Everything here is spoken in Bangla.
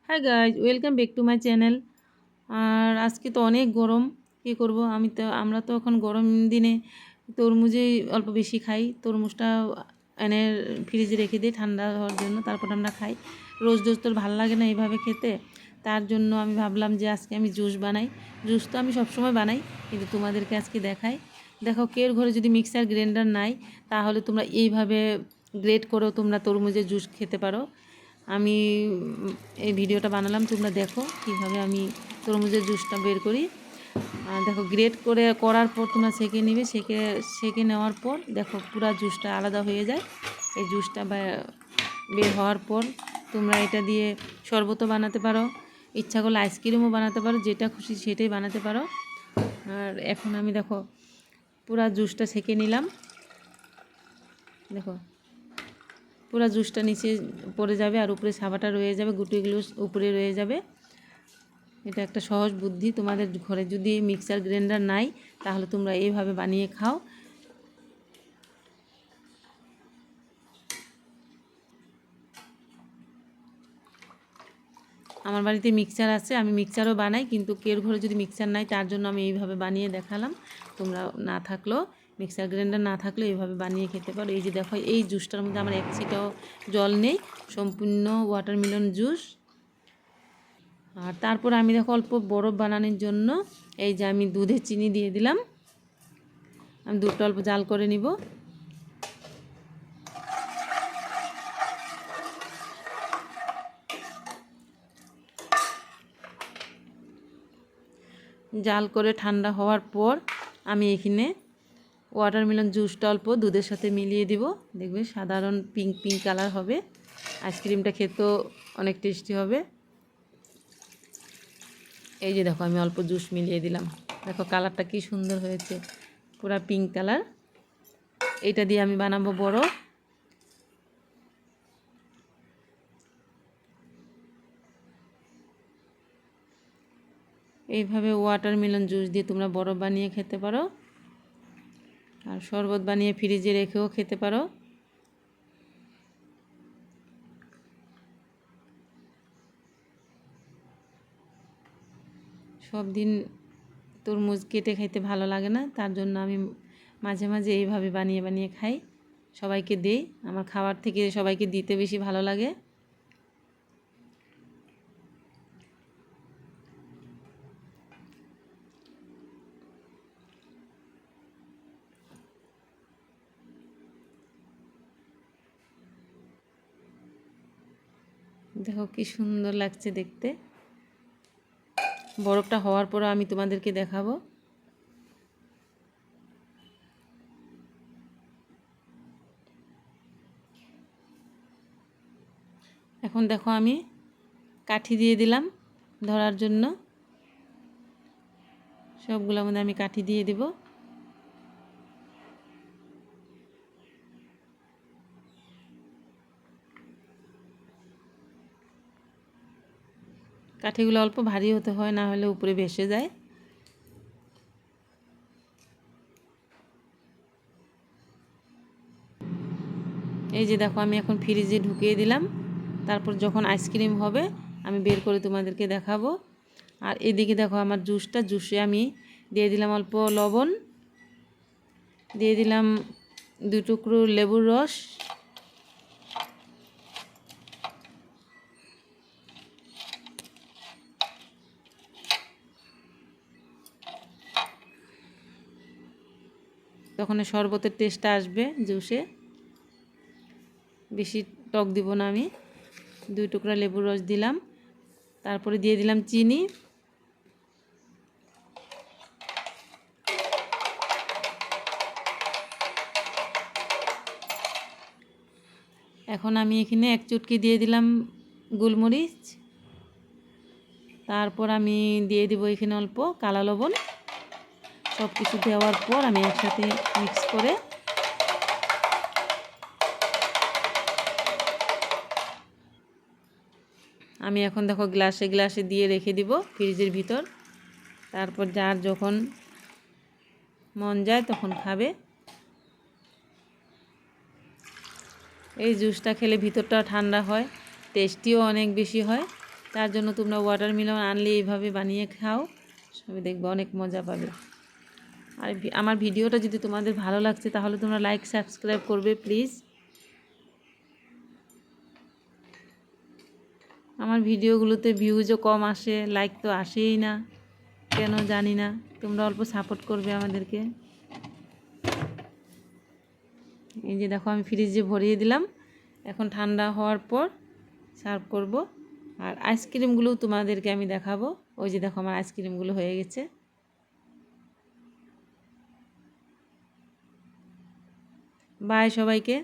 High guys, welcome back to my channel. আর আজকে তো অনেক গরম, কী করব। আমরা তো এখন গরম দিনে তরমুজই অল্প বেশি খাই। তরমুজটা এনে ফ্রিজে রেখে দিই ঠান্ডা হওয়ার জন্য, তারপর আমরা খাই। রোজ রোজ তো ভালো লাগে না এইভাবে খেতে। তার জন্য আমি ভাবলাম যে আজকে আমি জুস বানাই। জুস তো আমি সবসময় বানাই, কিন্তু তোমাদেরকে আজকে দেখাই। দেখো, কেউ ঘরে যদি মিক্সার গ্রাইন্ডার নাই, তাহলে তোমরা এইভাবে গ্রেট করেও তোমরা তরমুজের জুস খেতে পারো। আমি এই ভিডিওটা বানালাম, তোমরা দেখো কীভাবে আমি তরমুজের জুসটা বের করি। দেখো, গ্রেট করার পর তোমরা সেঁকে নেবে। সেঁকে নেওয়ার পর দেখো পুরো জুসটা আলাদা হয়ে যায়। এই জুসটা বের হওয়ার পর তোমরা এটা দিয়ে শরবতও বানাতে পারো, ইচ্ছা করলে আইসক্রিমও বানাতে পারো, যেটা খুশি সেটাই বানাতে পারো। আর এখন আমি দেখো পুরো জুসটা সেঁকে নিলাম। দেখো পুরো জুসটা নিচে পড়ে যাবে আর উপরে সাবাটা রয়ে যাবে, গুটিগুলো উপরে রয়ে যাবে। এটা একটা সহজ বুদ্ধি। তোমাদের ঘরে যদি মিক্সার গ্রাইন্ডার নাই, তাহলে তোমরা এইভাবে বানিয়ে খাও। আমার বাড়িতে মিক্সার আছে, আমি মিক্সারও বানাই, কিন্তু কেউ ঘরে যদি মিক্সার নাই, তার জন্য আমি এইভাবে বানিয়ে দেখালাম। তোমরা না থাকলেও, মিক্সার গ্রাইন্ডার না থাকলেও এইভাবে বানিয়ে খেতে পারো। এই যে দেখো, এই জুসটার মধ্যে আমার এক ছিটাও জল নেই, সম্পূর্ণ ওয়াটারমেলন জুস। আর তারপর আমি দেখো অল্প বরফ বানানোর জন্য এই যে আমি দুধে চিনি দিয়ে দিলাম। আমি দুধটা অল্প জাল করে নিব। জাল করে ঠান্ডা হওয়ার পর আমি এখানে ওয়াটারমেলন জুসটা অল্প দুধের সাথে মিলিয়ে দিব। দেখবে সাধারণ পিঙ্ক পিঙ্ক কালার হবে। আইসক্রিমটা খেতেও অনেক টেস্টি হবে। এই যে দেখো, আমি অল্প জুস মিলিয়ে দিলাম। দেখো কালারটা কি সুন্দর হয়েছে, পুরা পিঙ্ক কালার। এটা দিয়ে আমি বানাবো বরফ। এইভাবে ওয়াটারমেলন জুস দিয়ে তোমরা বরফ বানিয়ে খেতে পারো, আর শরবত বানিয়ে ফ্রিজে রেখেও খেতে পারো। সব দিন তরমুজ কেটে খাইতে ভালো লাগে না, তার জন্য আমি মাঝে মাঝে এইভাবে বানিয়ে বানিয়ে খাই, সবাইকে দিই। আমার খাবার থেকে সবাইকে দিতে বেশি ভালো লাগে। দেখো কি সুন্দর লাগছে দেখতে। বরফটা হওয়ার পর আমি তোমাদেরকে দেখাবো। এখন দেখো আমি কাঠি দিয়ে দিলাম ধরার জন্য। সবগুলোর মধ্যে আমি কাঠি দিয়ে দিব। কাঠিগুলো অল্প ভারী হতে হয়, না হলে উপরে ভেসে যায়। এই যে দেখো, আমি এখন ফ্রিজে ঢুকিয়ে দিলাম। তারপর যখন আইসক্রিম হবে আমি বের করে তোমাদেরকে দেখাবো। আর এদিকে দেখো আমার জুসে আমি দিয়ে দিলাম অল্প লবণ, দিয়ে দিলাম 2 টুকরো লেবুর রস, তখন শরবতের টেস্টটা আসবে জুসে। বেশি টক দিব না আমি। 2 টুকরা লেবুর রস দিলাম, তারপরে দিয়ে দিলাম চিনি। এখন আমি এখানে 1 চুটকি দিয়ে দিলাম গোলমরিচ। তারপর আমি দিয়ে দিব এখানে অল্প কালো লবণ। সব কিছু দেওয়ার পর আমি একসাথে মিক্স করে আমি এখন দেখো গ্লাসে গ্লাসে দিয়ে রেখে দিব ফ্রিজের ভিতর। তারপর যার যখন মন যায় তখন খাবে। এই জুসটা খেলে ভিতরটা ঠান্ডা হয়, টেস্টিও অনেক বেশি হয়। তার জন্য তোমরা ওয়াটারমেলন আনলে এইভাবে বানিয়ে খাও, সবাই দেখবে অনেক মজা পাবে। আর আমার ভিডিওটা যদি তোমাদের ভালো লাগছে তাহলে তোমরা লাইক সাবস্ক্রাইব করবে প্লিজ। আমার ভিডিওগুলোতে ভিউজও কম আসে, লাইক তো আসেই না, কেন জানি না। তোমরা অল্প সাপোর্ট করবে আমাদেরকে। এই যে দেখো আমি ফ্রিজে ভরিয়ে দিলাম, এখন ঠান্ডা হওয়ার পর সার্ভ করব। আর আইসক্রিমগুলোও তোমাদেরকে আমি দেখাবো। ওই যে দেখো আমার আইসক্রিমগুলো হয়ে গেছে। বাই সবাইকে।